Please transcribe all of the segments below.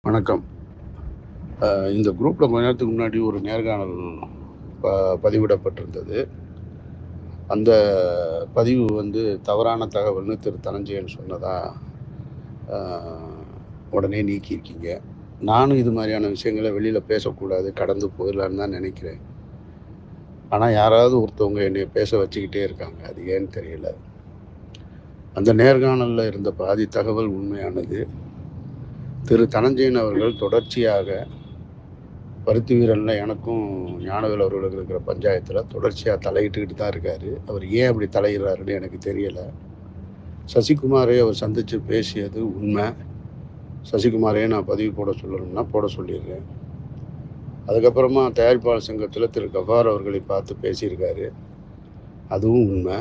வணக்கம். இந்த குரூப்பில் கொஞ்ச நேரத்துக்கு முன்னாடி ஒரு நேர்காணல் பதிவிடப்பட்டிருந்தது. அந்த பதிவு தவறான தகவல்னு திரு தனஞ்சயன் சொன்னதா அ உடனே நீக்கியிருக்கீங்க. நானும் இது மாதிரியான விஷயங்கள வெளியில் பேசக்கூடாது, கடந்து போயிடலான்னு தான் நினைக்கிறேன். ஆனால் யாராவது ஒருத்தவங்க என்னைய பேச வச்சுக்கிட்டே இருக்காங்க. அது ஏன்னு தெரியல. அந்த நேர்காணலில் இருந்த பாதி தகவல் உண்மையானது. திரு தனஞ்சயன் அவர்கள் தொடர்ச்சியாக பருத்தி வீரன்ல எனக்கும் ஞானவேல் அவர்களுக்கு இருக்கிற பஞ்சாயத்தில் தொடர்ச்சியாக தலையிட்டுக்கிட்டு தான் இருக்கார். அவர் ஏன் அப்படி தலையிடுறாருன்னு எனக்கு தெரியலை. சசிகுமாரை அவர் சந்தித்து பேசியது உண்மை. சசிகுமாரையே நான் பதிவு போட சொல்லணும்னா போட சொல்லிடுறேன். அதுக்கப்புறமா தயாரிப்பாளர் சங்கத்தில் திரு கஃபார் அவர்களை பார்த்து பேசியிருக்காரு. அதுவும் உண்மை.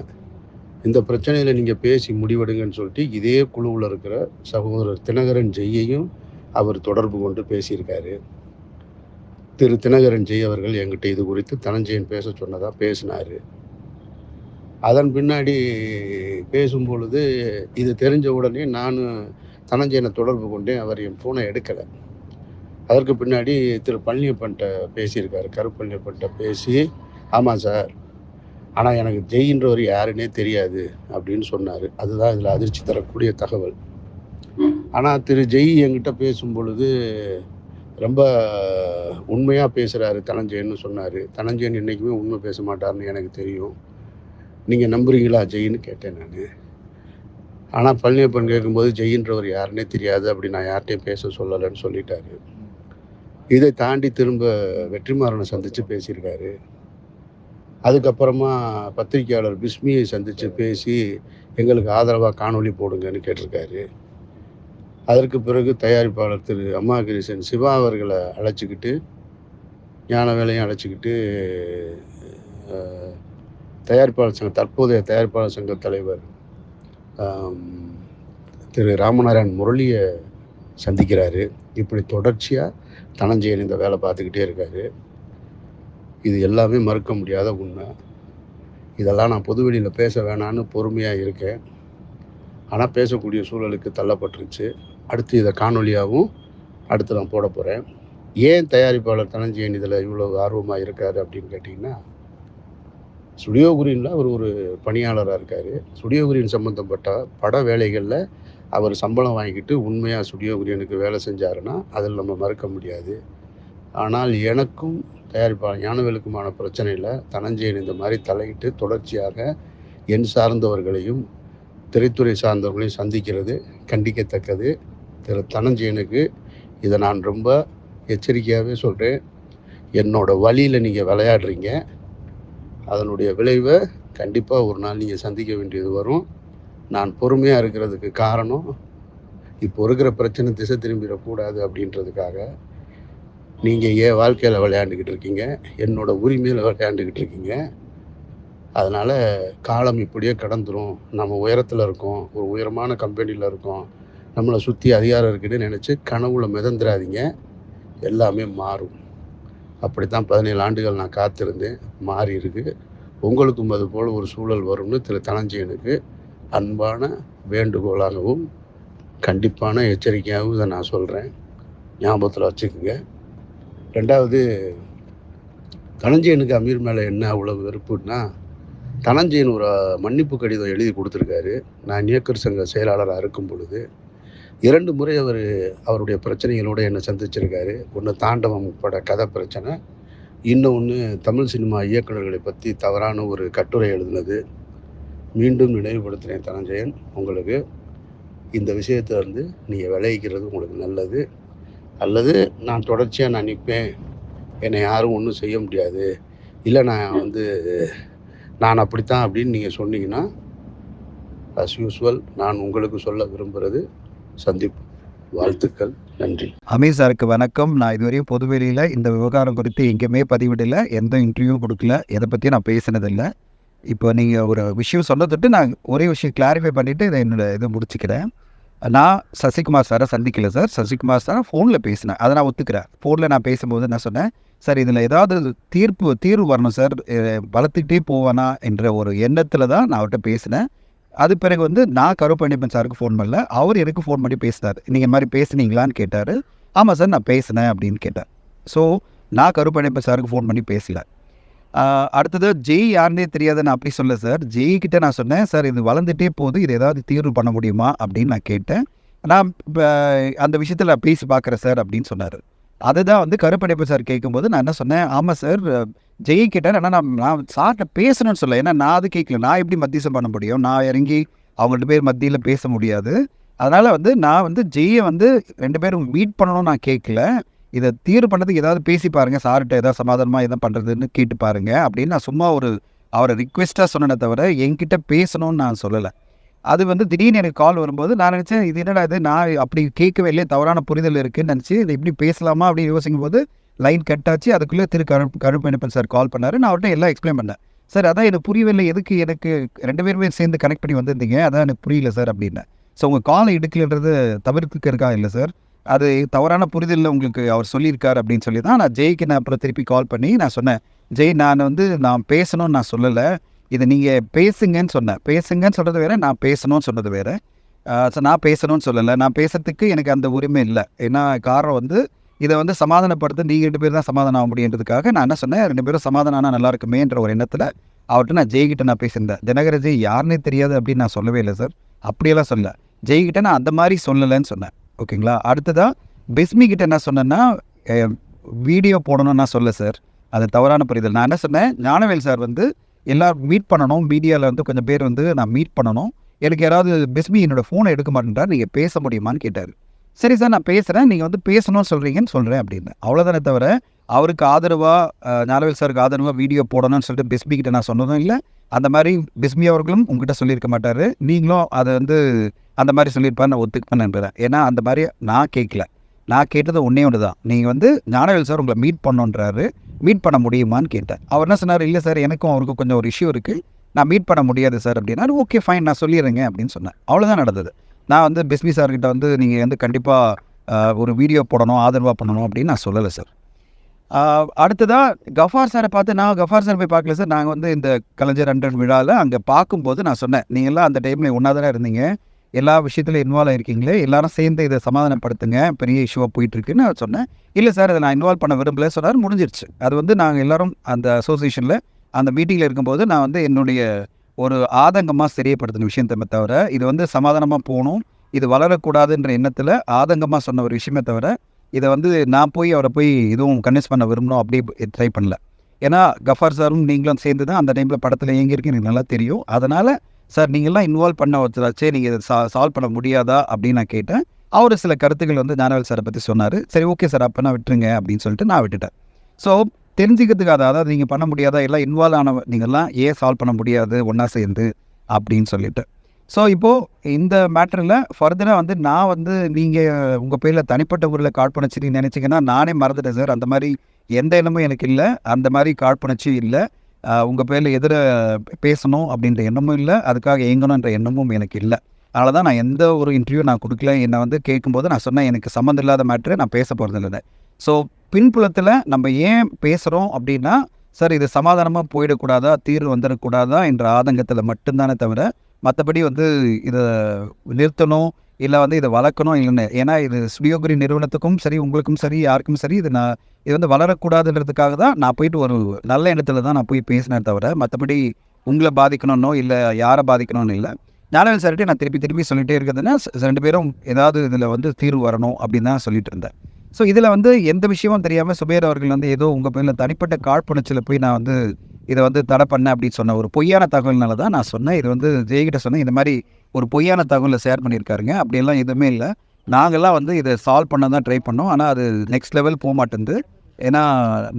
இந்த பிரச்சனையில் நீங்கள் பேசி முடிவெடுங்கன்னு சொல்லிட்டு இதே குழுவில் இருக்கிற சகோதரர் தினகரன் ஜெய்யையும் அவர் தொடர்பு கொண்டு பேசியிருக்காரு. திரு தினகரன் ஜெய் அவர்கள் என்கிட்ட இது குறித்து தனஞ்சயன் பேச சொன்னதாக பேசினார். அதன் பின்னாடி பேசும்பொழுது இது தெரிஞ்ச உடனே நான் தனஞ்சயனை தொடர்பு கொண்டேன். அவர் என் ஃபோனை எடுக்கலை. அதற்கு பின்னாடி திரு பழனியப்பன்ட்ட பேசியிருக்காரு. கருப்பழனியப்பன்ட்ட பேசி, ஆமாம் சார், ஆனால் எனக்கு ஜெயின்றவர் யாருன்னே தெரியாது அப்படின்னு சொன்னார். அதுதான் இதில் அதிர்ச்சி தரக்கூடிய தகவல். ஆனால் திரு ஜெய் என்கிட்ட பேசும் பொழுது ரொம்ப உண்மையாக பேசுகிறாரு தனஞ்சயன்னு சொன்னார். தனஞ்சயன் என்றைக்குமே உண்மை பேச மாட்டார்னு எனக்கு தெரியும். நீங்கள் நம்புறீங்களா ஜெயின்னு கேட்டேன் நான். ஆனால் பழனியப்பன் கேட்கும்போது ஜெயின்றவர் யாருன்னே தெரியாது, அப்படி நான் யார்கிட்டையும் பேச சொல்லலைன்னு சொல்லிட்டாரு. இதை தாண்டி திரும்ப வெற்றிமாறனை சந்தித்து பேசியிருக்காரு. அதுக்கப்புறமா பத்திரிகையாளர் பிஸ்மியை சந்தித்து பேசி எங்களுக்கு ஆதரவாக காணொலி போடுங்கன்னு கேட்டிருக்காரு. அதற்கு பிறகு தயாரிப்பாளர் திரு அம்மாகிரிசன் சிவா அவர்களை அழைச்சிக்கிட்டு, ஞானவேலையும் அழைச்சிக்கிட்டு, தயாரிப்பாளர் சங்க தற்போதைய தயாரிப்பாளர் சங்க தலைவர் திரு ராமநாராயண் முரளியை சந்திக்கிறாரு. இப்படி தொடர்ச்சியாக தனஞ்சயன் இந்த வேலை பார்த்துக்கிட்டே இருக்காரு. இது எல்லாமே மறுக்க முடியாத உண்மை. இதெல்லாம் நான் பொதுவெளியில் பேச வேணான்னு பொறுமையாக இருக்கேன். ஆனால் பேசக்கூடிய சூழலுக்கு தள்ளப்பட்டுருச்சு. அடுத்து இதை காணொலியாகவும் அடுத்து நான் போட போகிறேன். ஏன் தயாரிப்பாளர் தனஞ்சயன் இதில் இவ்வளோ ஆர்வமாக இருக்கார் அப்படின்னு கேட்டிங்கன்னா, ஸ்டுடியோ கிரீனில் அவர் ஒரு பணியாளராக இருக்கார். ஸ்டுடியோ கிரீன் சம்மந்தப்பட்ட பட வேலைகளில் அவர் சம்பளம் வாங்கிக்கிட்டு உண்மையாக ஸ்டுடியோ கிரீனுக்கு வேலை செஞ்சாருன்னா அதில் நம்ம மறுக்க முடியாது. ஆனால் எனக்கும் தயாரிப்பாளர் ஞானவேலுக்குமான பிரச்சனையில் தனஞ்சயன் இந்த மாதிரி தலையிட்டு தொடர்ச்சியாக என் சார்ந்தவர்களையும் திரைத்துறை சார்ந்தவர்களையும் சந்திக்கிறது கண்டிக்கத்தக்கது. திரு தனஞ்சயனுக்கு இதை நான் ரொம்ப எச்சரிக்கையாகவே சொல்கிறேன். என்னோடய வழியில் நீங்கள் விளையாடுறீங்க. அதனுடைய விளைவை கண்டிப்பாக ஒரு நாள் நீங்கள் சந்திக்க வேண்டியது வரும். நான் பொறுமையாக இருக்கிறதுக்கு காரணம், இப்போ இருக்கிற பிரச்சனை திசை திரும்பிடக்கூடாது அப்படின்றதுக்காக. நீங்கள் என் வாழ்க்கையில் விளையாண்டுக்கிட்டு இருக்கீங்க, என்னோடய உரிமையில் விளையாண்டுக்கிட்டு இருக்கீங்க. அதனால் காலம் இப்படியே கடந்துடும். நம்ம உயரத்தில் இருக்கோம், ஒரு உயரமான கம்பெனியில் இருக்கோம், நம்மளை சுற்றி அதிகாரம் இருக்குன்னு நினச்சி கனவுல மிதந்துடாதீங்க. எல்லாமே மாறும். அப்படி தான் 17 ஆண்டுகள் நான் காத்திருந்தேன். மாறி இருக்குது. உங்களுக்கும் அது போல் ஒரு சூழல் வரும்னு திரு தனஞ்சயனுக்கு அன்பான வேண்டுகோளாகவும் கண்டிப்பான எச்சரிக்கையாகவும் இதை நான் சொல்கிறேன். ஞாபகத்தில் வச்சுக்கோங்க. ரெண்டாவது, தனஞ்சயனுக்கு அமீர் மேலே என்ன அவ்வளோ வெறுப்புன்னா, தனஞ்சயன் ஒரு மன்னிப்பு கடிதம் எழுதி கொடுத்துருக்காரு. நான் இயக்கர் சங்க செயலாளராக இருக்கும் பொழுது 2 முறை அவருடைய பிரச்சனைகளோடு என்னை சந்திச்சிருக்காரு. ஒன்று தாண்டவம் பட கதை பிரச்சனை, இன்னொன்று தமிழ் சினிமா இயக்குநர்களை பற்றி தவறான ஒரு கட்டுரை எழுதினது. மீண்டும் நினைவுபடுத்துகிறேன் தனஞ்சயன், உங்களுக்கு இந்த விஷயத்திலேருந்து நீங்கள் விளைவிக்கிறது உங்களுக்கு நல்லது. அல்லது நான் தொடர்ச்சியாக நிற்பேன், என்னை யாரும் ஒன்றும் செய்ய முடியாது, இல்லை நான் அப்படித்தான் அப்படின்னு நீங்கள் சொன்னீங்கன்னா, அஸ் யூஸ்வல் நான் உங்களுக்கு சொல்ல விரும்புகிறது சந்திப்பு. வாழ்த்துக்கள். நன்றி. அமீர் சாருக்கு வணக்கம். நான் இதுவரையும் பொதுவெளியில் இந்த விவகாரம் குறித்து எங்கேயுமே பதிவிடலை, எந்த இன்டர்வியூவும் கொடுக்கல, எதை பற்றியும் நான் பேசினதில்லை. இப்போ நீங்கள் ஒரு விஷயம் சொன்னதுட்டு நான் ஒரே விஷயம் கிளாரிஃபை பண்ணிவிட்டு இதை முடிச்சுக்கிறேன். நான் சசிகுமார் சாரை சந்திக்கல சார். சசிகுமார் சாரை ஃபோனில் பேசினேன், அதை நான் ஒத்துக்கிறேன். ஃபோனில் நான் பேசும்போது நான் சொன்னேன், சார் இதில் ஏதாவது தீர்வு வரணும் சார், வளர்த்துக்கிட்டே போவானா என்ற ஒரு எண்ணத்தில் தான் நான் அவர்கிட்ட பேசினேன். அது பிறகு நான் கருப்பழனியப்பன் சாருக்கு ஃபோன் பண்ணல, அவர் எனக்கு ஃபோன் பண்ணி பேசினார். நீங்கள் இந்த மாதிரி பேசுனீங்களான்னு கேட்டார். ஆமாம் சார் நான் பேசினேன் அப்படின்னு கேட்டேன். ஸோ நான் கருப்பண்ணப்ப சாருக்கு ஃபோன் பண்ணி பேசல. அடுத்தது ஜெய் யாருன்னே தெரியாத நான் அப்படி சொல்ல சார். ஜெய் கிட்ட நான் சொன்னேன், சார் இது வளர்ந்துட்டே போகுது, இது ஏதாவது தீர்வு பண்ண முடியுமா அப்படின்னு நான் கேட்டேன். நான் அந்த விஷயத்தில் நான் பேசி பார்க்குறேன் சார் அப்படின்னு சொன்னார். அதுதான் வந்து கருப்பண்ணப்ப சார் கேட்கும்போது நான் என்ன சொன்னேன், ஆமாம் சார் ஜெய் கேட்டேன். ஆனால் நான் சார்கிட்ட பேசணும்னு சொல்ல, ஏன்னா நான் அது கேட்கல. நான் எப்படி மத்தியஸ்தம் பண்ண முடியும்? நான் இறங்கி அவங்கள்ட்ட பேர் மத்தியில் பேச முடியாது. அதனால் வந்து நான் வந்து ஜெய்யை வந்து 2 பேரும் மீட் பண்ணணும்னு நான் கேட்கல. இதை தீர்வு பண்ணதுக்கு ஏதாவது பேசி பாருங்கள், சார்கிட்ட ஏதாவது சமாதானமாக எதாவது பண்ணுறதுன்னு கேட்டு பாருங்கள் அப்படின்னு நான் சும்மா அவரை ரிக்வெஸ்ட்டாக சொன்னேனே தவிர என்கிட்ட பேசணும்னு நான் சொல்லலை. அது வந்து திடீர்னு எனக்கு கால் வரும்போது நான் நினச்சேன், இது என்னடா இது, நான் அப்படி கேட்கவே இல்லையே, தவறான புரிதல் இருக்குதுன்னு நினச்சி இதை எப்படி பேசலாமா அப்படின்னு யோசிக்கும் போது லைன் கட் ஆச்சு. அதுக்குள்ளே கருப்பண்ணப்பன் சார் கால் பண்ணார். நான் அவர்கிட்ட எல்லாம் எக்ஸ்பிளைன் பண்ணேன். சார் அதான் எனக்கு புரியவில்லை, எதுக்கு எனக்கு 2 பேருமே சேர்ந்து கனெக்ட் பண்ணி வந்திருந்தீங்க, அதான் எனக்கு புரியல சார் அப்படின்னேன். ஸோ உங்கள் காலை எடுக்கலன்றது தவிர்த்துக்கிறக்கா இல்லை சார், அது தவறான புரிதலில் உங்களுக்கு அவர் சொல்லியிருக்காரு அப்படின்னு சொல்லி தான் நான் ஜெய்க்கு நான் அப்புறம் திருப்பி கால் பண்ணி நான் சொன்னேன், ஜெய் நான் பேசணும்னு நான் சொல்லலை, இதை நீங்கள் பேசுங்கன்னு சொன்னேன். பேசுங்கன்னு சொல்கிறது வேறு, நான் பேசணும்னு சொன்னது வேறு. ஸோ நான் பேசணும்னு சொல்லலை, நான் பேசுறதுக்கு எனக்கு அந்த உரிமை இல்லை. ஏன்னா காரணம் வந்து இதை வந்து சமாதானப்படுத்த நீங்கள் 2 பேர் தான் சமாதானம் ஆக முடியுன்றதுக்காக நான் என்ன சொன்னேன், 2 பேரும் சமாதானம் ஆனால் நல்லா இருக்குமேன்ற ஒரு எண்ணத்தில் அவர்கிட்ட நான் ஜெய்கிட்ட நான் பேசியிருந்தேன். தினகர ஜெய் யாருன்னே தெரியாது அப்படின்னு நான் சொல்லவே இல்லை சார், அப்படியெல்லாம் சொல்ல. ஜெய்கிட்ட நான் அந்த மாதிரி சொல்லலைன்னு சொன்னேன். ஓகேங்களா. அடுத்ததாக பிஸ்மி கிட்ட என்ன சொன்னேன்னா, வீடியோ போடணும்னு நான் சொல்ல சார், அது தவறான புரிதல். நான் என்ன சொன்னேன், ஞானவேல் சார் வந்து எல்லோரும் மீட் பண்ணணும், மீடியாவில் வந்து கொஞ்சம் பேர் வந்து நான் மீட் பண்ணணும், எனக்கு யாராவது பிஸ்மி என்னோடய ஃபோனை எடுக்க மாட்டேன்றார், நீங்கள் பேச முடியுமான்னு கேட்டார். சரி சார் நான் பேசுகிறேன், நீங்கள் வந்து பேசணும்னு சொல்கிறீங்கன்னு சொல்கிறேன் அப்படின்னு. அவ்வளோதானே தவிர அவருக்கு ஆதரவாக, ஞானவேல் சாருக்கு ஆதரவாக வீடியோ போடணும்னு சொல்லிட்டு பிஸ்மி கிட்ட நான் சொன்னதும் இல்லை. அந்த மாதிரி பிஸ்மி அவர்களும் உங்ககிட்ட சொல்லியிருக்க மாட்டார், நீங்களும் அதை வந்து அந்த மாதிரி சொல்லியிருப்பார் நான் ஒத்துக்க நம்புகிறேன். ஏன்னா அந்த மாதிரி நான் கேட்கல. நான் கேட்டது ஒன்று தான், நீங்கள் வந்து ஞானவேல் சார் உங்களை மீட் பண்ணணுன்றாரு, மீட் பண்ண முடியுமான்னு கேட்டேன். அவர் என்ன சொன்னார், இல்லை சார் எனக்கும் அவருக்கும் கொஞ்சம் ஒரு இஷ்யூ இருக்குது, நான் மீட் பண்ண முடியாது சார் அப்படின்னா. ஓகே ஃபைன், நான் சொல்லிடுறேங்க அப்படின்னு சொன்னேன். அவ்வளோதான் நடந்தது. நான் வந்து பிஸ்மி சார்கிட்ட வந்து நீங்கள் வந்து கண்டிப்பாக ஒரு வீடியோ போடணும், ஆதரவாக பண்ணணும் அப்படின்னு நான் சொல்லலை சார். அடுத்ததாக கஃபார் சாரை பார்த்து, நான் கஃபார் சார் போய் பார்க்கல சார், நாங்கள் வந்து இந்த கலைஞர் 100 விழாவில் அங்கே பார்க்கும்போது நான் சொன்னேன், நீங்கள்லாம் அந்த டைமில் ஒன்றா தானே இருந்தீங்க, எல்லா விஷயத்துலையும் இன்வால்வ் ஆகிருக்கீங்களே, எல்லாரும் சேர்ந்து இதை சமாதானப்படுத்துங்க, பெரிய இஷ்யூவாக போயிட்டுருக்குன்னு நான் சொன்னேன். இல்லை சார் அதை நான் இன்வால்வ் பண்ண விரும்பல சொன்னார். முடிஞ்சிருச்சு. அது வந்து நாங்கள் எல்லோரும் அந்த அசோசியேஷனில் அந்த மீட்டிங்கில் இருக்கும்போது நான் வந்து என்னுடைய ஒரு ஆதங்கமாக தெரியப்படுத்தின விஷயத்தை தவிர, இது வந்து சமாதானமாக போகணும், இது வளரக்கூடாதுன்ற எண்ணத்தில் ஆதங்கமாக சொன்ன ஒரு விஷயமே தவிர, இதை வந்து நான் போய் அவரை போய் எதுவும் கன்வின்ஸ் பண்ண விரும்பணும் அப்படி ட்ரை பண்ணல. ஏன்னா கஃபார் சாரும் நீங்களும் சேர்ந்து தான் அந்த டைமில் படத்தில் இயங்கியிருக்கு, எனக்கு நல்லா தெரியும். அதனால் சார் நீங்கள்லாம் இன்வால்வ் பண்ண வச்சாச்சே, நீங்கள் இதை சால்வ் பண்ண முடியாதா அப்படின்னு நான் கேட்டேன். அவர் சில கருத்துக்கள் வந்து ஞானவேல் சாரை பற்றி சொன்னார். சரி ஓகே சார் அப்போ நான் விட்டுருங்க அப்படின்னு சொல்லிட்டு நான் விட்டுட்டேன். ஸோ தெரிஞ்சுக்கிறதுக்கு அதாவது நீங்கள் பண்ண முடியாதா, எல்லாம் இன்வால்வ் ஆன நீங்கள்லாம் ஏன் சால்வ் பண்ண முடியாது ஒன்றா சேர்ந்து அப்படின்னு சொல்லிட்டு. ஸோ இப்போது இந்த மேட்டரில் ஃபர்தராக வந்து நான் வந்து நீங்கள் உங்கள் பேரில் தனிப்பட்ட ஊரில் காழ்ப்புணர்ச்சி நீங்கள் நினச்சிங்கன்னா நானே மறந்துட்டேன் சார். அந்த மாதிரி எந்த எண்ணமும் எனக்கு இல்லை, அந்த மாதிரி காழ்ப்புணர்ச்சியும் இல்லை. உங்கள் பேரில் எதிர பேசணும் அப்படின்ற எண்ணமும் இல்லை, அதுக்காக இயங்கணுன்ற எண்ணமும் எனக்கு இல்லை. அதனால தான் நான் எந்த ஒரு இன்டர்வியூ நான் கொடுக்கல. என்னை வந்து கேட்கும்போது நான் சொன்னேன், எனக்கு சம்மந்தம் இல்லாத மேட்ரு, நான் பேச போகிறது இல்லை. ஸோ பின்புலத்தில் நம்ம ஏன் பேசுகிறோம் அப்படின்னா, சார் இது சமாதானமாக போயிடக்கூடாதா, தீர்வு வந்துடக்கூடாதா என்ற ஆதங்கத்தில் மட்டும்தானே தவிர, மற்றபடி வந்து இதை நிறுத்தணும் இல்லை வந்து இதை வளர்க்கணும் இல்லைன்னு. ஏன்னா இது ஸ்டுடியோகிரி நிறுவனத்துக்கும் சரி, உங்களுக்கும் சரி, யாருக்கும் சரி, இது வந்து வளரக்கூடாதுன்றதுக்காக தான் நான் போயிட்டு ஒரு நல்ல இடத்துல தான் நான் போய் பேசினேன் தவிர, மற்றபடி உங்களை பாதிக்கணும்னோ இல்லை யாரை பாதிக்கணும்னு இல்லை. ஞானவேல் சார்கிட்ட நான் திருப்பி சொல்லிகிட்டே இருக்கிறதுனா 2 பேரும் ஏதாவது இதில் வந்து தீர்வு வரணும் அப்படின்னு தான் சொல்லிட்டு இருந்தேன். ஸோ இதில் வந்து எந்த விஷயமும் தெரியாமல் சுபேர் அவர்கள் வந்து ஏதோ உங்கள் பேரில் தனிப்பட்ட காழ்ப்புணர்ச்சியில் போய் நான் வந்து இதை வந்து தடை பண்ணேன் அப்படின்னு சொன்ன ஒரு பொய்யான தகவல்னால தான் நான் சொன்னேன். இது வந்து ஜெய்கிட்ட சொன்னேன், இந்த மாதிரி ஒரு பொய்யான தகவலை ஷேர் பண்ணியிருக்காருங்க, அப்படியெல்லாம் எதுவுமே இல்லை. நாங்கள்லாம் வந்து இதை சால்வ் பண்ண தான் ட்ரை பண்ணோம், ஆனால் அது நெக்ஸ்ட் லெவல் போக மாட்டேங்குது, ஏன்னா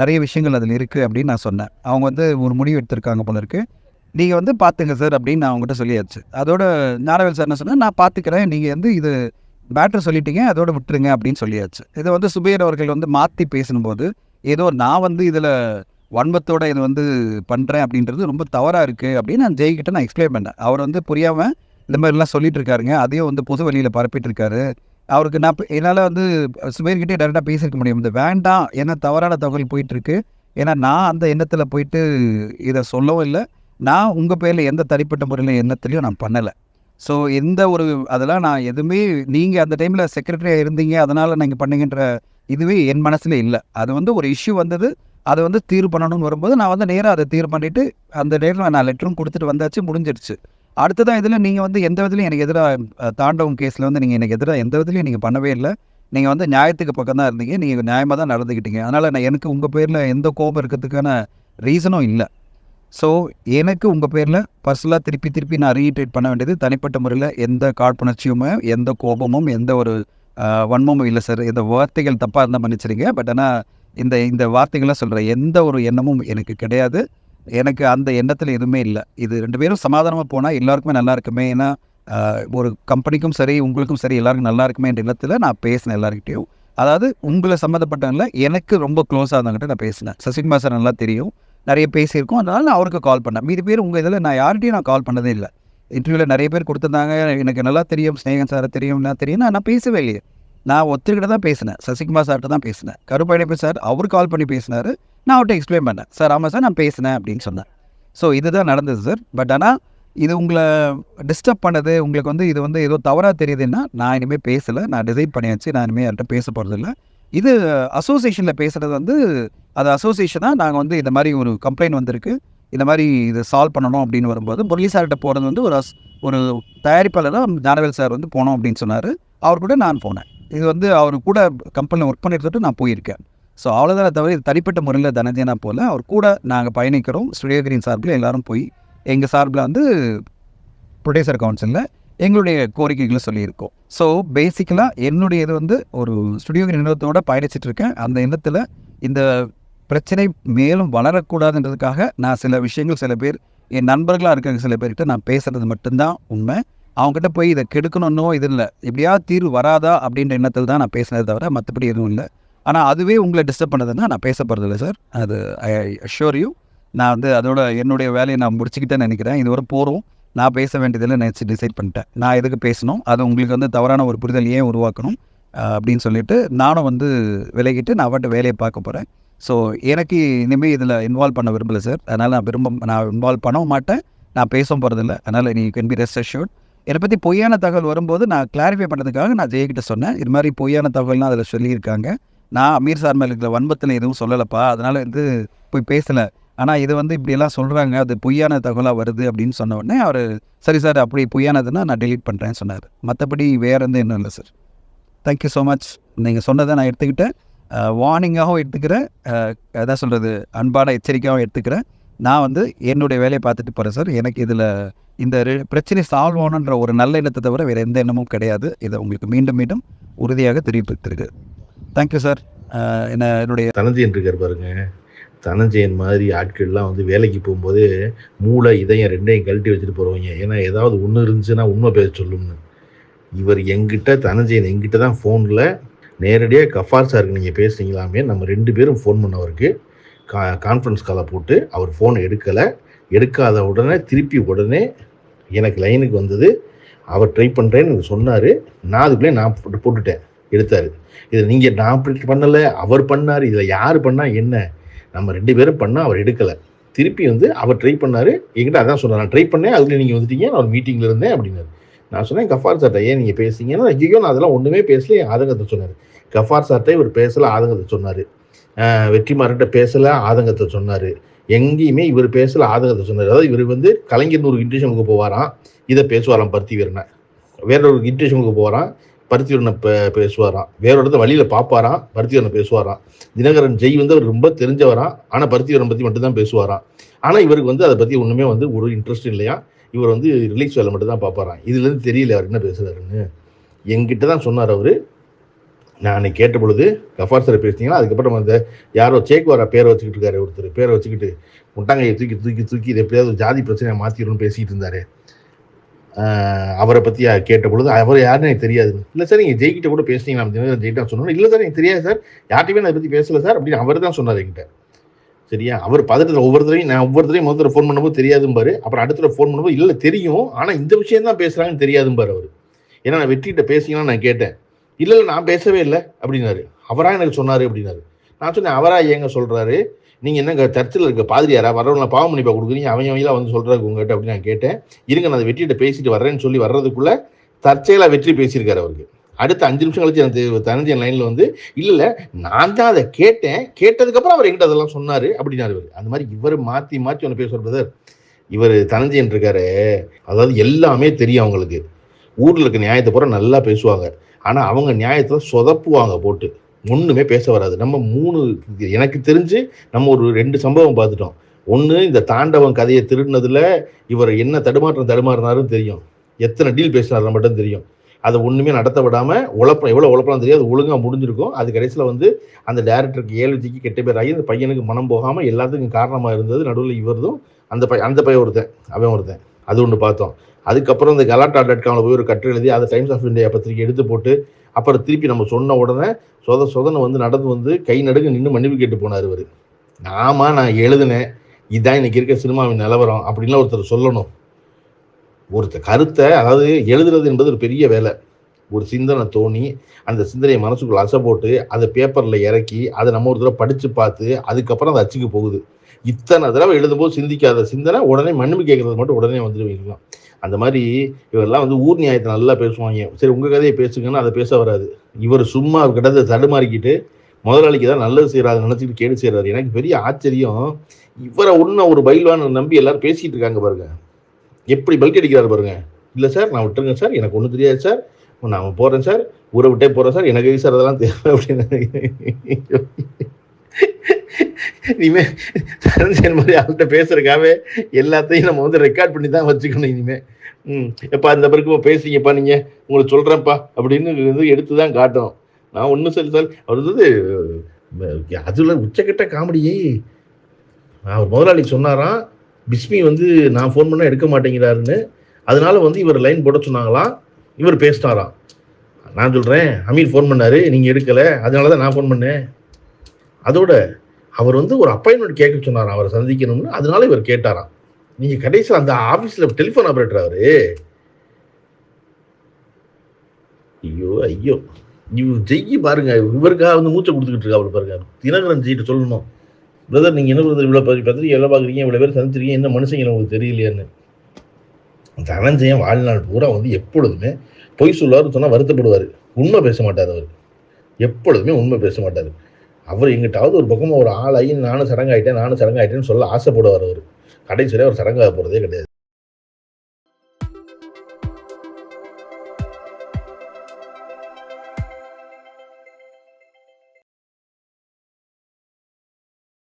நிறைய விஷயங்கள் அதில் இருக்குது அப்படின்னு நான் சொன்னேன். அவங்க வந்து ஒரு முடிவு எடுத்திருக்காங்க போல இருக்குது, நீங்கள் வந்து பார்த்துங்க சார் அப்படின்னு நான் அவங்ககிட்ட சொல்லியாச்சு. அதோட ஞானவேல் சார் என்ன சொன்னால், நான் பார்த்துக்கிறேன், நீங்கள் வந்து இது பேட்டர் சொல்லிட்டீங்க, அதோட விட்டுருங்க அப்படின்னு சொல்லியாச்சு. இதை வந்து சுபேர் அவர்கள் வந்து மாற்றி பேசும்போது ஏதோ நான் வந்து இதில் வன்மத்தோட இதை வந்து பண்ணுறேன் அப்படின்றது ரொம்ப தவறாக இருக்குது அப்படின்னு நான் ஜெய்கிட்ட நான் எக்ஸ்பிளைன் பண்ணேன். அவர் வந்து புரியாமல் இந்த மாதிரிலாம் சொல்லிட்டு இருக்காருங்க, அதையும் வந்து பொது வழியில் பரப்பிட்டு இருக்காரு. அவருக்கு நான் என்னால் வந்து சுபேர்கிட்டே டேரெக்டாக பேசியிருக்க முடியும், இந்த வேண்டாம் ஏன்னா தவறான தகவல் போயிட்டுருக்கு, ஏன்னா நான் அந்த எண்ணத்தில் போயிட்டு இதை சொல்லவும் இல்லை, நான் உங்கள் பேரில் எந்த தனிப்பட்ட முறையில் எண்ணத்துலையும் நான் பண்ணலை. ஸோ எந்த ஒரு அதெல்லாம் நான் எதுவுமே நீங்கள் அந்த டைமில் செக்ரட்டரியாக இருந்தீங்க அதனால் நீங்கள் பண்ணீங்கன்ற இதுவே என் மனசில் இல்லை. அது வந்து ஒரு இஷ்யூ வந்தது, அதை வந்து தீர்வு பண்ணணும்னு வரும்போது நான் வந்து நேராக அதை தீர்வு பண்ணிவிட்டு அந்த நேரில் நான் லெட்டரும் கொடுத்துட்டு வந்தாச்சு, முடிஞ்சிடுச்சு. அடுத்ததான் இதில் நீங்கள் வந்து எந்த விதத்துலையும் எனக்கு எதிராக தாண்டவம் கேஸில் வந்து நீங்கள் எனக்கு எதிராக எந்த விதத்துலையும் நீங்கள் பண்ணவே இல்லை. நீங்கள் வந்து நியாயத்துக்கு பக்கம் தான் இருந்தீங்க, நீங்கள் நியாயமாக தான் நடந்துக்கிட்டீங்க. அதனால் நான் எனக்கு உங்கள் பேரில் எந்த கோபம் இருக்கிறதுக்கான ரீசனும் இல்லை. ஸோ எனக்கு உங்கள் பேரில் பர்சனலாக திருப்பி நான் ரீட்ரேட் பண்ண வேண்டியது தனிப்பட்ட முறையில் எந்த காழ்ப்புணர்ச்சியுமே, எந்த கோபமும், எந்த ஒரு வன்மமும் இல்லை சார். இந்த வார்த்தைகள் தப்பாக இருந்தால் மன்னிச்சிடுங்க. பட் ஆனால் இந்த வார்த்தைகள்லாம் சொல்கிற எந்த ஒரு எண்ணமும் எனக்கு கிடையாது. எனக்கு அந்த எண்ணத்தில் எதுவுமே இல்லை. இது 2 பேரும் சமாதானமாக போனால் எல்லாருக்குமே நல்லா இருக்குமே. ஏன்னா ஒரு கம்பெனிக்கும் சரி, உங்களுக்கும் சரி, எல்லாருக்கும் நல்லா இருக்குமே என்ற எண்ணத்தில் நான் பேசினேன் எல்லாருக்கிட்டையும். அதாவது உங்களை சம்மந்தப்பட்டவங்கள எனக்கு ரொம்ப க்ளோஸாக இருந்தவங்கிட்ட நான் பேசினேன். சசிகுமார் சார் நல்லா தெரியும், நிறைய பேசியிருக்கோம். அதனால் நான் அவருக்கு கால் பண்ணேன். மீதி பேர் உங்கள் இதில் நான் யார்கிட்டையும் நான் கால் பண்ணதே இல்லை. இன்டர்வியூவில் நிறைய பேர் கொடுத்துருந்தாங்க, எனக்கு நல்லா தெரியும், ஸ்நேகன் சாரை தெரியும், நான் தெரியும், நான் பேசவே இல்லையே. நான் ஒருத்தர்கிட்ட தான் பேசினேன், சசிகுமார் சார்கிட்ட தான் பேசினேன். கருப்பழனியப்பன் சார் அவர் கால் பண்ணி பேசினார். நான் அவர்கிட்ட எக்ஸ்பிளைன் பண்ணேன், சார் ஆமாம் சார் நான் பேசினேன் அப்படின்னு சொன்னேன். ஸோ இதுதான் நடந்தது சார். பட் ஆனால் இது உங்களை டிஸ்டர்ப் பண்ணது, உங்களுக்கு வந்து இது வந்து ஏதோ தவறாக தெரியுதுன்னா நான் இனிமேல் பேசலை, நான் டிசைட் பண்ணியாச்சு, நான் இனிமேல் யார்கிட்ட பேச போகிறதில்ல. இது அசோசியேஷனில் பேசுகிறது வந்து அது அசோசியேஷனாக நாங்கள் வந்து இந்த மாதிரி ஒரு கம்ப்ளைண்ட் வந்திருக்கு, இந்த மாதிரி இதை சால்வ் பண்ணணும் அப்படின்னு வரும்போது முரளி சார்கிட்ட போகிறது வந்து ஒரு தயாரிப்பாளராக ஞானவேல் சார் வந்து போனோம் அப்படின்னு சொன்னார். அவர் கூட நான் போனேன். இது வந்து அவர் கூட கம்பெனியில் ஒர்க் பண்ணிட்டு நான் போயிருக்கேன். ஸோ அவ்வளோதான் தவிர இது தனிப்பட்ட முறையில் தனஞ்சனா போல் அவர் கூட நாங்கள் பயணிக்கிறோம். ஸ்டுடியோ கிரீன் சார்பில் எல்லோரும் போய் எங்கள் சார்பில் வந்து ப்ரொடியூசர் கவுன்சிலில் எங்களுடைய கோரிக்கைகளை சொல்லியிருக்கோம். ஸோ பேசிக்கலாக என்னுடைய இது வந்து ஒரு ஸ்டுடியோ கிரீன் நிறுவனத்தோடு பயணிச்சிட்டு இருக்கேன். அந்த எண்ணத்தில் இந்த பிரச்சனை மேலும் வளரக்கூடாதுன்றதுக்காக நான் சில விஷயங்கள், சில பேர் என் நண்பர்களாக இருக்க சில பேர்கிட்ட நான் பேசுகிறது மட்டும்தான் உண்மை. அவங்ககிட்ட போய் இதை கெடுக்கணுன்னோ இது இல்லை, எப்படியாவது தீர்வு வராதா அப்படின்ற எண்ணத்தில் தான் நான் பேசினதை தவிர மற்றபடி எதுவும் இல்லை. ஆனால் அதுவே உங்களை டிஸ்டர்ப் பண்ணதுன்னா நான் பேச போகிறதில்ல சார். அது ஐ அஷ்யூர் யூ. நான் வந்து அதோட என்னுடைய வேலையை நான் முடிச்சுக்கிட்டேன்னு நினைக்கிறேன். இதுவரை போகிறோம், நான் பேச வேண்டியதில் நினச்சி டிசைட் பண்ணிட்டேன். நான் எதுக்கு பேசணும், அது உங்களுக்கு வந்து தவறான ஒரு புரிதல் ஏன் உருவாக்கணும் அப்படின்னு சொல்லிட்டு நானும் வந்து விலகிட்டு நான் அவட்ட வேலையை பார்க்க போகிறேன். ஸோ எனக்கு இனிமேல் இதில் இன்வால்வ் பண்ண விரும்பலை சார். அதனால் நான் இன்வால்வ் பண்ணவும் மாட்டேன், நான் பேசவும் போகிறதில்ல. அதனால் நீ கேன் பி ரெஸ்ட் அஷ்யூர்ட். என்னை பற்றி பொய்யான தகவல் வரும்போது நான் கிளாரிஃபை பண்ணுறதுக்காக நான் ஜெயகிட்ட சொன்னேன், இது மாதிரி பொய்யான தகவல்னால் அதில் சொல்லியிருக்காங்க, நான் அமீர் சார் மேலே இருக்கிற வன்பத்தில் எதுவும் சொல்லலைப்பா, அதனால் வந்து போய் பேசலை. ஆனால் இது வந்து இப்படியெல்லாம் சொல்கிறாங்க, அது பொய்யான தகவலாக வருது அப்படின்னு சொன்ன உடனே அவர் சரி சார் அப்படி பொய்யானதுன்னா நான் டெலீட் பண்ணுறேன்னு சொன்னார். மற்றபடி வேறு எந்த இன்னும் இல்லை சார். Thank you so much. நீங்கள் சொன்னதை நான் எடுத்துக்கிட்டேன், வார்னிங்காகவும் எடுத்துக்கிறேன், அதான் சொல்கிறது அன்பான எச்சரிக்கையாகவும் எடுத்துக்கிறேன். நான் வந்து என்னுடைய வேலையை பார்த்துட்டு போகிறேன் சார். எனக்கு இதில் இந்த பிரச்சனை சால்வ் ஆகணுன்ற ஒரு நல்ல எண்ணத்தை தவிர வேறு எந்த எண்ணமும் கிடையாது. இதை உங்களுக்கு மீண்டும் மீண்டும் உறுதியாக தெரிவித்திருக்கு. Thank you sir. என்னுடைய தனஞ்சயன் இருக்கார் பாருங்க, தனஞ்சயன் மாதிரி ஆட்கள்லாம் வந்து வேலைக்கு போகும்போது மூளை இதயம் ரெண்டையும் கழட்டி வச்சுட்டு போகிறவங்க. ஏன்னா ஏதாவது ஒன்று இருந்துச்சுன்னா உண்மை பேச சொல்லும்னு. இவர் தனஞ்சயன் எங்கிட்ட தான் ஃபோனில் நேரடியாக கஃபார் சாருக்கு நீங்கள் பேசுனீங்களாமே, நம்ம 2 பேரும் ஃபோன் பண்ணவருக்கு கான்ஃபரன்ஸ் காலை போட்டு அவர் ஃபோனை எடுக்காத உடனே உடனே எனக்கு லைனுக்கு வந்தது. அவர் ட்ரை பண்ணுறேன்னு எனக்கு சொன்னார். நான் அதுக்குள்ளே நான் போட்டுட்டேன், எடுத்தார். இதில் நீங்கள் நான் பண்ணலை, அவர் பண்ணார், இதில் யார் பண்ணால் என்ன, நம்ம 2 பேரும் பண்ணால் அவர் எடுக்கலை. வந்து அவர் ட்ரை பண்ணார், என்கிட்ட அதான் சொன்னார், நான் ட்ரை பண்ணேன், அதுக்குள்ளே நீங்கள் வந்துட்டீங்க, நான் ஒரு மீட்டிங்கில் இருந்தேன் அப்படின்னாரு. நான் சொன்னேன் கஃபார் சார்ட்ட ஏன் நீங்கள் பேசுறீங்கன்னா, ஐயோ நான் அதெல்லாம் ஒன்றுமே பேசல, என் ஆதங்கத்தை சொன்னார். கஃபார் சார்ட்டை இவர் பேசலை, ஆதங்கத்தை சொன்னார். வெற்றிமாறன்ட்ட பேசலை, ஆதங்கத்தை சொன்னார். எங்கேயுமே இவர் பேசலை, ஆதங்கத்தை சொன்னார். அதாவது இவர் வந்து கலைஞர் ஒரு இன்டர்வியூக்கு போவாராம், இதை பேசுவாராம் பருத்திவீரனை. வேறொரு இன்டர்வியூக்கு போவாராம், பருத்திவீரனை பேசுவாராம். வேறொரு இடத்துல வழியில் பார்ப்பாராம், பருத்திவீரனை பேசுவாராம். தினகரன் ஜெய் வந்து அவர் ரொம்ப தெரிஞ்சவராம், ஆனால் பருத்திவீரனை பற்றி மட்டும்தான் பேசுவாராம். ஆனால் இவருக்கு வந்து அதை பற்றி ஒன்றுமே வந்து ஒரு இன்ட்ரெஸ்ட் இல்லையா, இவர் வந்து ரிலீஸ் வேலை மட்டும் தான் பார்ப்பாராம். இதுலேருந்து தெரியல அவர் என்ன பேசுகிறாருன்னு. என்கிட்ட தான் சொன்னார் அவர். நான் கேட்ட பொழுது கஃபார் சார் பேசினீங்கன்னா, அதுக்கப்புறம் அந்த யாரோ சேக்குவாரா பேரை வச்சுக்கிட்டு இருக்காரு, ஒருத்தர் பேரை வச்சுக்கிட்டு முட்டாங்கையை தூக்கி இது எப்படியாவது ஜாதி பிரச்சனையை மாற்றிடணும்னு பேசிகிட்டு இருந்தார். அவரை பற்றி கேட்ட பொழுது அவர் யாருன்னு எனக்கு தெரியாது. இல்லை சார் நீங்கள் ஜெய்கிட்ட கூட பேசுனீங்களா, தினகரன் ஜெயிட்டா சொன்னோம். இல்லை சார் எனக்கு தெரியாது சார், யார்ட்டையுமே நான் அதை பற்றி பேசலை சார் அப்படின்னு அவர் தான் சொன்னார் என்கிட்ட. சரியா, அவர் பதட்டத்தில் ஒவ்வொருத்தரையும் முதல்ல ஃபோன் பண்ணும்போது தெரியாதும்பாரு, அப்புறம் அடுத்த ஃபோன் பண்ணும்போது இல்லை தெரியும், ஆனால் இந்த விஷயம் தான் பேசுகிறாங்கன்னு தெரியாதும்பார் அவர். ஏன்னா நான் வெற்றிகிட்ட பேசிங்கன்னா நான் கேட்டேன், இல்லை நான் பேசவே இல்லை அப்படின்னாரு. அவராக எனக்கு சொன்னார் அப்படின்னாரு. நான் சொன்னேன் அவராக ஏங்க சொல்கிறாரு, நீங்கள் என்னங்க சர்ச்சில் இருக்க பாதிரியாரா வர்றவங்களை பாவம் மன்னிப்பா கொடுக்குறீங்க, அவங்களாம் வந்து சொல்கிறாங்க உங்ககிட்ட அப்படின்னு நான் கேட்டேன். இருங்க நான் அதை வெற்றிகிட்ட பேசிட்டு வர்றேன்னு சொல்லி வர்றதுக்குள்ளே தற்செயலாக வெற்றி பேசியிருக்காரு அவருக்கு. அடுத்த 5 நிமிஷம் கழிச்சு அந்த தனஞ்சயன் லைனில் வந்து இல்லை நான் தான் அதை கேட்டேன், கேட்டதுக்கப்புறம் அவர் எங்கிட்ட அதெல்லாம் சொன்னார் அப்படின்னாரு. அந்த மாதிரி இவர் மாற்றி மாற்றி ஒன்று பேசுவார் பிரதர். இவர் தனஞ்சயன் இருக்காரு, அதாவது எல்லாமே தெரியும் அவங்களுக்கு. ஊரில் இருக்க நியாயத்தை பூரா நல்லா பேசுவாங்க. ஆனால் அவங்க நியாயத்தில் சொதப்புவாங்க போட்டு, ஒன்றுமே பேச வராது. நம்ம 3 எனக்கு தெரிஞ்சு நம்ம ஒரு 2 சம்பவம் பார்த்துட்டோம். ஒன்று இந்த தாண்டவம் கதையை திருடினதில் இவர் என்ன தடுமாறினாருன்னு தெரியும், எத்தனை டீல் பேசினார் மட்டும் தெரியும். அதை ஒன்றுமே நடத்த விடாமல் எவ்வளோ உழப்பலாம் தெரியாது, ஒழுங்காக முடிஞ்சிருக்கும். அது கடைசியில் வந்து அந்த டேரக்டருக்கு ஏழ்விக்கு கெட்ட பேர் ஆகி அந்த பையனுக்கு மனம் போகாமல் எல்லாத்துக்கும் காரணமாக இருந்தது நடுவில் இவர்தும் அந்த பையன் ஒருத்தன், அவன் ஒருத்தன். அது ஒன்று பார்த்தோம். அதுக்கப்புறம் இந்த galataa.comல போய் ஒரு கட்டுரை எழுதி அதை டைம்ஸ் ஆஃப் இந்தியா பத்திரிக்கை எடுத்து போட்டு அப்புறம் திருப்பி நம்ம சொன்ன உடனே சொதனை வந்து நடந்து வந்து கை நடுங்க நின்று மன்னிப்பு கேட்டு போனார் இவர். நான் எழுதினேன், இதுதான் இன்னைக்கு இருக்க சினிமாவின் நிலவரம் அப்படின்லாம் ஒருத்தர் சொல்லணும். ஒருத்தர் கருத்தை, அதாவது எழுதுறது என்பது ஒரு பெரிய வேலை. ஒரு சிந்தனை தோணி அந்த சிந்தனையை மனசுக்குள்ள அசை போட்டு அதை பேப்பரில் இறக்கி அதை நம்ம ஒரு தடவை படித்து பார்த்து அதுக்கப்புறம் அது அச்சுக்கு போகுது. இத்தனை தடவை எழுதும்போது சிந்திக்காத சிந்தனை உடனே மன்னிப்பு கேட்கறது மட்டும் உடனே வந்துட்டு வைக்கலாம். அந்த மாதிரி இவரெல்லாம் வந்து ஊர் நியாயத்தை நல்லா பேசுவாங்க. சரி உங்கள் கதையை பேசுங்கன்னா அதை பேச வராது. இவர் சும்மா கிட்ட தடுமாறிக்கிட்டு முதலாளிக்கு தான் நல்லது செய்கிறாரு நினச்சிக்கிட்டு கேடு செய்கிறாரு. எனக்கு பெரிய ஆச்சரியம், இவரை ஒன்று ஒரு பயில்வான நம்பி எல்லாரும் பேசிகிட்டு இருக்காங்க பாருங்க, எப்படி பல்க் அடிக்கிறாரு பாருங்க. இல்லை சார் நான் விட்டுருங்க சார், எனக்கு ஒன்றும் தெரியாது சார், நான் போகிறேன் சார், ஊரை விட்டே போகிறேன் சார், எனக்கு சார் அதெல்லாம் தேவை அப்படின்னு. இனிமே தனஞ்சயன் மாதிரி அவர்கிட்ட பேசுறதுக்காகவே எல்லாத்தையும் நம்ம வந்து ரெக்கார்ட் பண்ணி தான் வச்சுக்கணும் இனிமே. எப்பா இந்த பிறகு பேசுறீங்கப்பா நீங்கள், உங்களுக்கு சொல்கிறேன்ப்பா அப்படின்னு வந்து எடுத்து தான் காட்டணும். நான் ஒன்றும் சரி சார் அவர் வந்து அதில் உச்சக்கட்ட காமெடியே. அவர் முதலாளி சொன்னாராம் பிஸ்மி வந்து நான் ஃபோன் பண்ணால் எடுக்க மாட்டேங்கிறாருன்னு, அதனால வந்து இவர் லைன் போட சொன்னாங்களாம், இவர் பேசினாராம். நான் சொல்கிறேன் அமீர் ஃபோன் பண்ணார், நீங்கள் எடுக்கலை, அதனால தான் நான் ஃபோன் பண்ணேன். அதோட அவர் வந்து ஒரு அப்பாயின்மெண்ட் கேட்க சொன்னாராம் அவரை சந்திக்கணும்னு, அதனால இவர் கேட்டாராம். நீங்கள் கடைசியில் அந்த ஆஃபீஸில் டெலிஃபோன் ஆப்ரேட்டர் அவரு. ஐயோ இவர் ஜெய்யி பாருங்க, இவருக்காக வந்து மூச்சை கொடுத்துக்கிட்டு இருக்கா அவரு பாருங்க. தினகரன் ஜெயிட்டு சொல்லணும், பிரதர் நீங்கள் என்ன பிரதர் இவ்வளோ பத்திரிக்கை எல்லாம் பார்க்குறீங்க, இவ்வளோ பேர் சந்திச்சிருக்கீங்க, என்ன மனுஷங்க உங்களுக்கு தெரியலையான்னு. தனஞ்சயன் வாழ்நாள் பூரா வந்து எப்பொழுதுமே பொய் சொல்லாரு சொன்னால் வருத்தப்படுவார், உண்மை பேச மாட்டார். அவர் எப்பொழுதுமே உண்மை பேச மாட்டார். அவர் எங்கிட்டாவது ஒரு பக்கமாக ஒரு ஆளாகி நானும் சடங்காயிட்டேன்னு சொல்ல ஆசைப்படுவார். அவர் கடைசியில் அவர் சடங்காக போகிறதே கிடையாது.